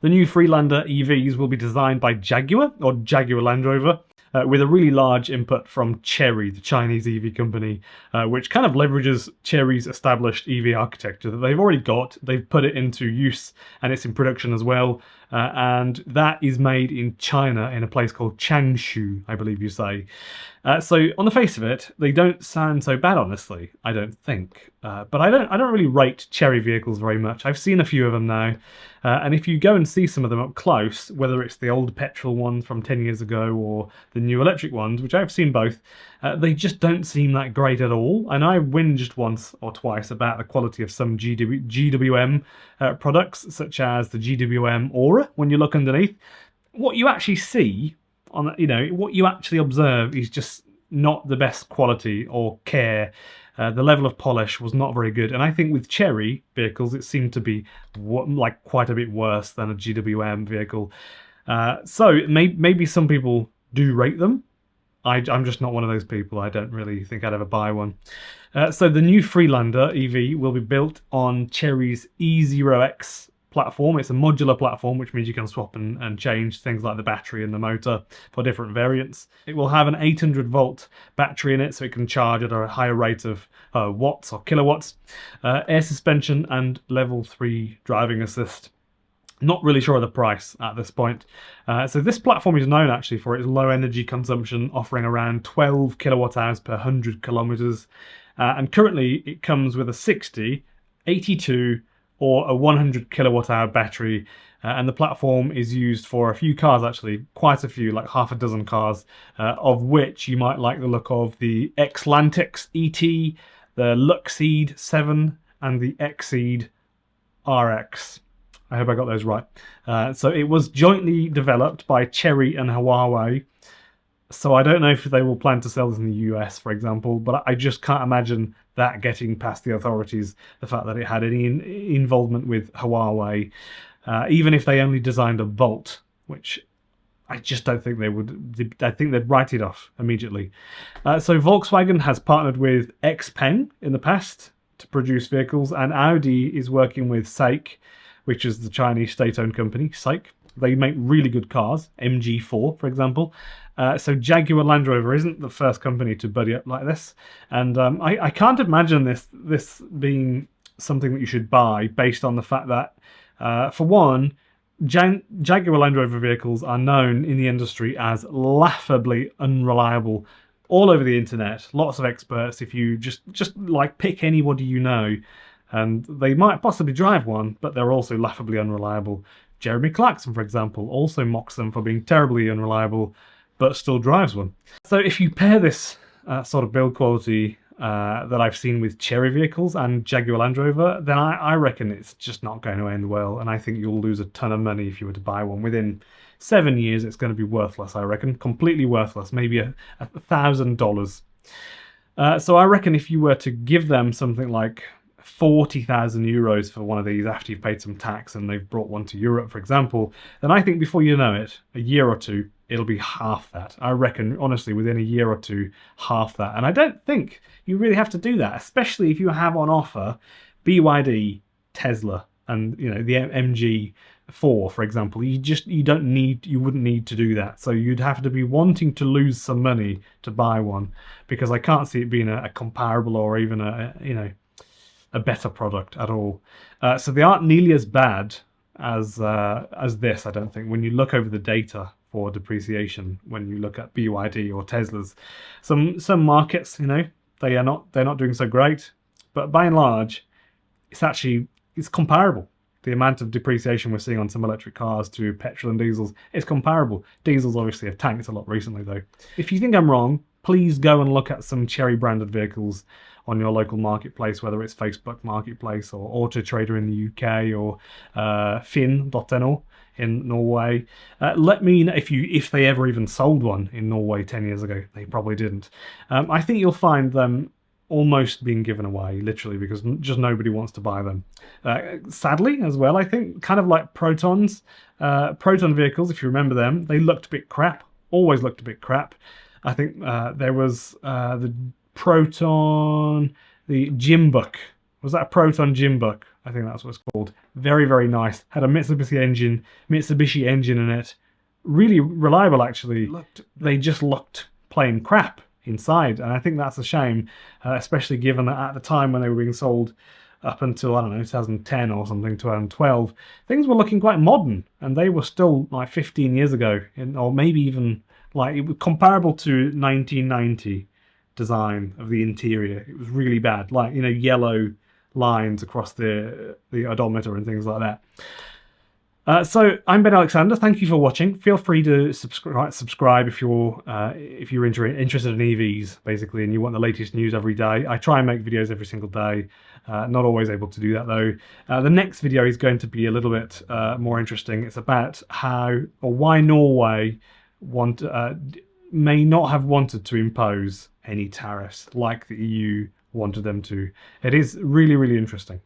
The new Freelander EVs will be designed by Jaguar, or Jaguar Land Rover, with a really large input from Chery, the Chinese EV company, which kind of leverages Chery's established EV architecture that they've already got. They've put it into use and it's in production as well. And that is made in China in a place called Changshu, I believe you say. So on the face of it, they don't sound so bad, honestly. I don't think, but I don't really rate Chery vehicles very much. I've seen a few of them now, and if you go and see some of them up close, whether it's the old petrol ones from 10 years ago or the new electric ones, which I've seen both, they just don't seem that great at all. And I whinged once or twice about the quality of some GWM products, such as the GWM Aura. When you look underneath, what you actually see on, what you actually observe is just not the best quality or care. The level of polish was not very good, and I think with Chery vehicles it seemed to be like quite a bit worse than a GWM vehicle. So maybe some people do rate them. I'm just not one of those people. I don't really think I'd ever buy one. So the new Freelander EV will be built on Chery's E0X platform. It's a modular platform, which means you can swap and change things like the battery and the motor for different variants. It will have an 800-volt battery in it, so it can charge at a higher rate of watts or kilowatts, air suspension and level 3 driving assist. Not really sure of the price at this point. So this platform is known actually for its low energy consumption, offering around 12 kilowatt hours per 100 kilometers. And currently it comes with a 60, 82 or a 100 kilowatt hour battery, and the platform is used for a few cars, actually quite a few, like half a dozen cars, of which you might like the look of the Xlantix ET, the Luxeed 7 and the Xeed RX. I hope I got those right. So it was jointly developed by Chery and Huawei. So I don't know if they will plan to sell this in the US, for example, but I just can't imagine that getting past the authorities, the fact that it had any involvement with Huawei, even if they only designed a Volt, which I just don't think they would. I think they'd write it off immediately. So Volkswagen has partnered with XPeng in the past to produce vehicles, and Audi is working with SAIC, which is the Chinese state-owned company, SAIC. They make really good cars, MG4, for example. So Jaguar Land Rover isn't the first company to buddy up like this. And I can't imagine this being something that you should buy based on the fact that, for one, Jaguar Land Rover vehicles are known in the industry as laughably unreliable all over the internet. Lots of experts, if you just like pick anybody you know, and they might possibly drive one, but they're also laughably unreliable. Jeremy Clarkson, for example, also mocks them for being terribly unreliable, but still drives one. So if you pair this sort of build quality that I've seen with Chery vehicles and Jaguar Land Rover, then I reckon it's just not going to end well, and I think you'll lose a ton of money if you were to buy one. Within 7 years, it's going to be worthless, I reckon. Completely worthless, maybe $1,000. So I reckon if you were to give them something like 40,000 euros for one of these after you've paid some tax and they've brought one to Europe, for example, then I think before you know it, a year or two, it'll be half that. I reckon, honestly, within a year or two, half that. And I don't think you really have to do that, especially if you have on offer BYD, Tesla, and the MG4, for example. You wouldn't need to do that. So you'd have to be wanting to lose some money to buy one, because I can't see it being a comparable or even a better product at all. So they aren't nearly as bad as this, I don't think, when you look over the data for depreciation. When you look at BYD or Teslas, some markets, they're not doing so great, but by and large, it's comparable. The amount of depreciation we're seeing on some electric cars to petrol and diesels is comparable. Diesels obviously have tanked a lot recently, though. If you think I'm wrong, please go and look at some Chery branded vehicles on your local marketplace, whether it's Facebook Marketplace or Auto Trader in the UK or Finn.no in Norway. Let me know if they ever even sold one in Norway 10 years ago. They probably didn't. I think you'll find them almost being given away, literally, because just nobody wants to buy them. Sadly, as well, I think, kind of like Proton vehicles, if you remember them, they looked a bit crap, always looked a bit crap. I think there was the Proton, the Jimbuk Was that a Proton Jimbuk? I think that's what it's called. Very, very nice. Had a Mitsubishi engine in it. Really reliable, actually. They just looked plain crap inside, and I think that's a shame, especially given that at the time when they were being sold, up until, I don't know, 2010 or something, 2012, things were looking quite modern, and they were still like 15 years ago, or maybe even like it was comparable to 1990 design of the interior. It was really bad, like, you know, yellow lines across the odometer and things like that. So I'm Ben Alexander. Thank you for watching. Feel free to subscribe if you're interested in EVs, basically, and you want the latest news every day. I try and make videos every single day. Not always able to do that though. The next video is going to be a little bit more interesting. It's about how or why Norway may not have wanted to impose any tariffs like the EU wanted them to. It is really, really interesting.